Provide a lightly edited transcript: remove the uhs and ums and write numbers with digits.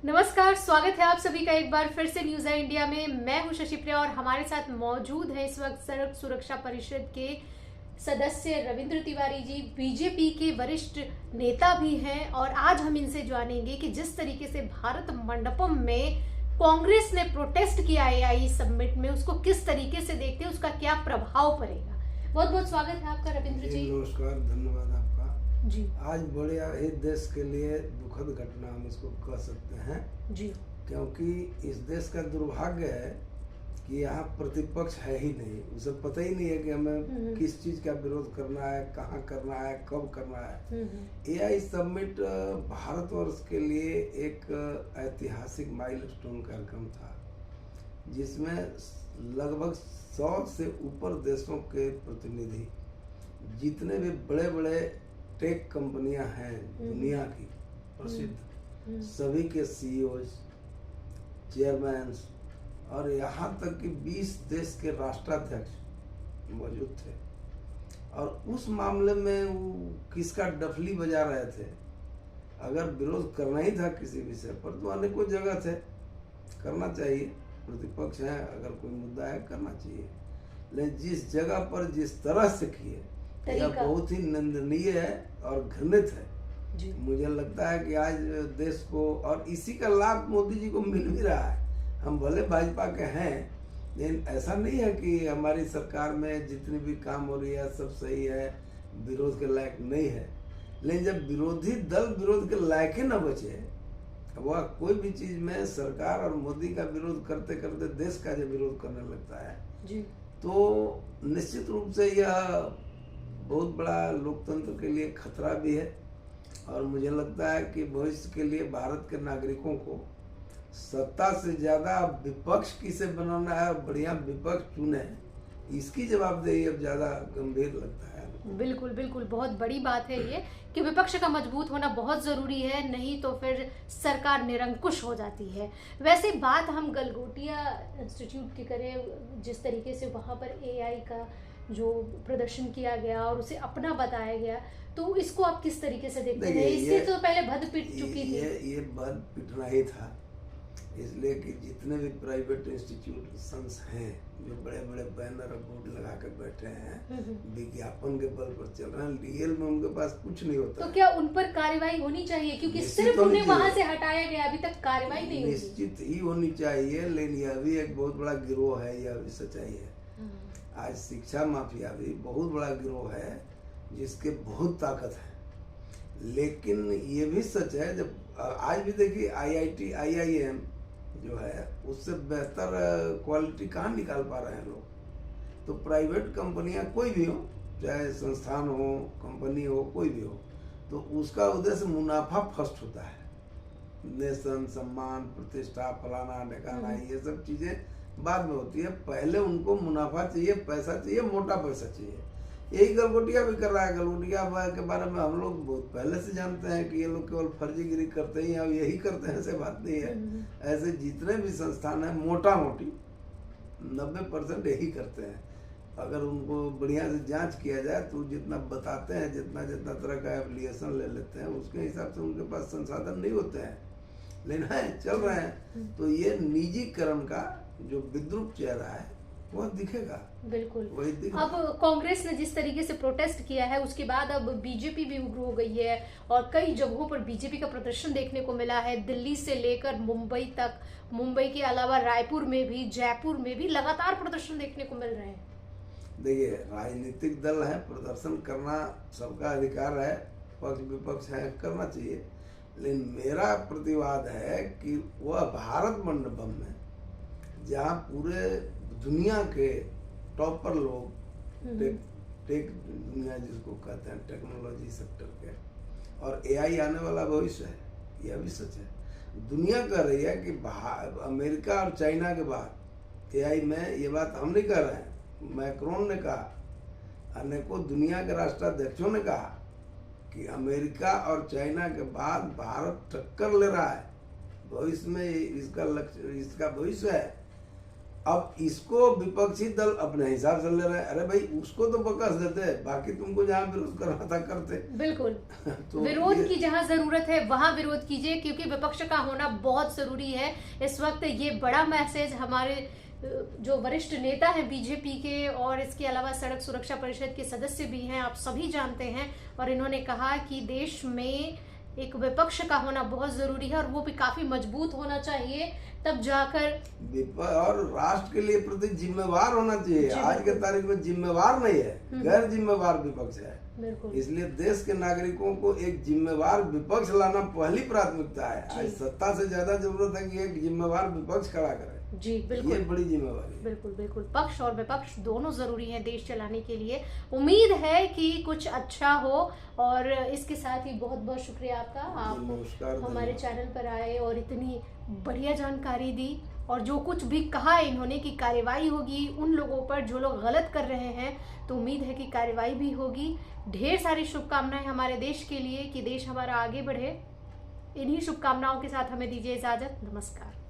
नमस्कार, स्वागत है आप सभी का एक बार फिर से न्यूज़ है इंडिया में। मैं हूं शशि प्रिया और हमारे साथ मौजूद है इस वक्त सड़क सुरक्षा परिषद के सदस्य रविंद्र तिवारी जी, बीजेपी के वरिष्ठ नेता भी हैं। और आज हम इनसे जानेंगे कि जिस तरीके से भारत मंडपम में कांग्रेस ने प्रोटेस्ट किया एआई समिट में, उसको किस तरीके से देखते हैं, उसका क्या प्रभाव पड़ेगा। बहुत बहुत स्वागत है आपका रविंद्र जी। नमस्कार, धन्यवाद आपका जी। आज बड़े ही देश के लिए दुखद घटना हम इसको कह सकते हैं जी। क्योंकि इस देश का दुर्भाग्य है कि यहाँ प्रतिपक्ष है ही नहीं। उसे पता ही नहीं है कि हमें किस चीज का विरोध करना है, कहाँ करना है, कब करना है। एआई समिट भारतवर्ष के लिए एक ऐतिहासिक माइलस्टोन कार्यक्रम था जिसमें लगभग 100 से ऊपर देशों के प्रतिनिधि, जितने भी बड़े बड़े टेक कंपनियां हैं दुनिया की प्रसिद्ध, सभी के सीईओज, चेयरमैन और यहाँ तक कि 20 देश के राष्ट्राध्यक्ष मौजूद थे। और उस मामले में वो किसका डफली बजा रहे थे। अगर विरोध करना ही था किसी विषय पर तो अनेकों जगह थे, करना चाहिए, प्रतिपक्ष है, अगर कोई मुद्दा है करना चाहिए। लेकिन जिस जगह पर जिस तरह से किए यह बहुत ही निंदनीय है और घृणित है। मुझे लगता है कि आज देश को, और इसी का लाभ मोदी जी को मिल भी रहा है। हम भले भाजपा के हैं, लेकिन ऐसा नहीं है कि हमारी सरकार में जितनी भी काम हो रही है सब सही है, विरोध के लायक नहीं है। लेकिन जब विरोधी दल विरोध के लायक ही न बचे, वह कोई भी चीज में सरकार और मोदी का विरोध करते करते देश का जब विरोध करने लगता है जी, तो निश्चित रूप से यह बहुत बड़ा लोकतंत्र के लिए खतरा भी है। और मुझे लगता है कि भविष्य के लिए भारत के नागरिकों को सत्ता से ज्यादा विपक्ष किसे बनाना है और बढ़िया विपक्ष चुने, इसकी जवाबदेही अब ज्यादा गंभीर लगता है। बिल्कुल बिल्कुल, बहुत बड़ी बात है ये कि विपक्ष का मजबूत होना बहुत जरूरी है, नहीं तो फिर सरकार निरंकुश हो जाती है। वैसे बात हम गलगोटिया इंस्टीट्यूट की करें, जिस तरीके से वहाँ पर एआई का जो प्रदर्शन किया गया और उसे अपना बताया गया, तो इसको आप किस तरीके से देखते हैं? इससे तो पहले भद पिट चुकी थी। ये भद पिटना ही था, इसलिए कि जितने भी प्राइवेट इंस्टीट्यूशंस हैं जो बड़े बड़े बैनर और बोर्ड लगा कर बैठे हैं, विज्ञापन के बल पर चल रहे हैं, रियल में उनके पास कुछ नहीं होता। तो क्या उन पर कार्रवाई होनी चाहिए? क्योंकि सिर्फ उन्हें वहां से हटाया गया, अभी तक कार्रवाई नहीं हुई। निश्चित ही होनी चाहिए, लेकिन यह भी एक बहुत बड़ा गिरोह है, यह भी सच्चाई है। आज शिक्षा माफिया भी बहुत बड़ा गिरोह है जिसके बहुत ताकत है। लेकिन ये भी सच है, जब आज भी देखिए IIT IIM जो है उससे बेहतर क्वालिटी कहाँ निकाल पा रहे हैं लोग। तो प्राइवेट कंपनियां कोई भी हो, चाहे संस्थान हो, कंपनी हो, कोई भी हो, तो उसका उद्देश्य मुनाफा फर्स्ट होता है। नेशन, सम्मान, प्रतिष्ठा, फलाना ढकाना, ये सब चीजें बाद में होती है। पहले उनको मुनाफा चाहिए, पैसा चाहिए, मोटा पैसा चाहिए। यही गलगोटिया भी कर रहा है। गलगोटिया के बारे में हम लोग बहुत पहले से जानते हैं कि ये लोग केवल फर्जीगिरी करते ही हैं, यही करते हैं, ऐसे बात नहीं है। ऐसे जितने भी संस्थान हैं मोटा मोटी 90% यही करते हैं। अगर उनको बढ़िया से जांच किया जाए तो जितना बताते हैं, जितना जितना तरह का एप्लीकेशन ले लेते हैं, उसके हिसाब से उनके पास संसाधन नहीं होते हैं, लेकिन है चल रहे हैं। तो ये निजीकरण का जो विद्रूप चेहरा है वह दिखेगा। बिल्कुल वही दिखेगा। अब कांग्रेस ने जिस तरीके से प्रोटेस्ट किया है, उसके बाद अब बीजेपी भी उग्र हो गई है और कई जगहों पर बीजेपी का प्रदर्शन देखने को मिला है। दिल्ली से लेकर मुंबई तक, मुंबई के अलावा रायपुर में भी, जयपुर में भी लगातार प्रदर्शन देखने को मिल रहे हैं। देखिए, राजनीतिक दल है, प्रदर्शन करना सबका अधिकार है, पक्ष विपक्ष है, करना चाहिए। लेकिन मेरा प्रतिवाद है कि वह भारत मंडपम में, जहाँ पूरे दुनिया के टॉपर लोग, टेक दुनिया जिसको कहते हैं, टेक्नोलॉजी सेक्टर के, और एआई आने वाला भविष्य है, यह भी सच है। दुनिया कह रही है कि अमेरिका और चाइना के बाद एआई में, ये बात हम नहीं कह रहे हैं, मैक्रोन ने कहा, अनेकों दुनिया के राष्ट्राध्यक्षों ने कहा कि अमेरिका और चाइना के बाद भारत टक्कर ले रहा है, भविष्य में इसका लक्ष्य, इसका भविष्य है। अब इसको विपक्षी दल अपने हिसाब से ले रहे हैं, अरे भाई उसको तो बकस देते, बाकी तुमको जहाँ विरोध करना था करते। बिल्कुल। तो विरोध की जहाँ जरूरत है वहां विरोध कीजिए, क्योंकि विपक्ष का होना बहुत जरूरी है इस वक्त। ये बड़ा मैसेज हमारे जो वरिष्ठ नेता हैं बीजेपी के और इसके अलावा सड़क सुरक्षा परिषद के सदस्य भी हैं, आप सभी जानते हैं, और इन्होंने कहा कि देश में एक विपक्ष का होना बहुत जरूरी है और वो भी काफी मजबूत होना चाहिए, तब जाकर और राष्ट्र के लिए प्रति जिम्मेवार होना चाहिए। आज के तारीख में जिम्मेवार नहीं है, गैर जिम्मेवार विपक्ष है। इसलिए देश के नागरिकों को एक जिम्मेवार विपक्ष लाना पहली प्राथमिकता है। आज सत्ता से ज्यादा जरूरत है कि एक जिम्मेवार विपक्ष खड़ा करे। जी बिल्कुल, ये बड़ी जिम्मेवारी। बिल्कुल बिल्कुल, पक्ष और विपक्ष दोनों जरूरी हैं देश चलाने के लिए। उम्मीद है कि कुछ अच्छा हो, और इसके साथ ही बहुत बहुत शुक्रिया आपका, आप हमारे चैनल पर आए और इतनी बढ़िया जानकारी दी, और जो कुछ भी कहा इन्होंने कि कार्रवाई होगी उन लोगों पर जो लोग गलत कर रहे हैं, तो उम्मीद है कि कार्रवाई भी होगी। ढेर सारी शुभकामनाएं हमारे देश के लिए कि देश हमारा आगे बढ़े। इन्हीं शुभकामनाओं के साथ हमें दीजिए इजाजत। नमस्कार।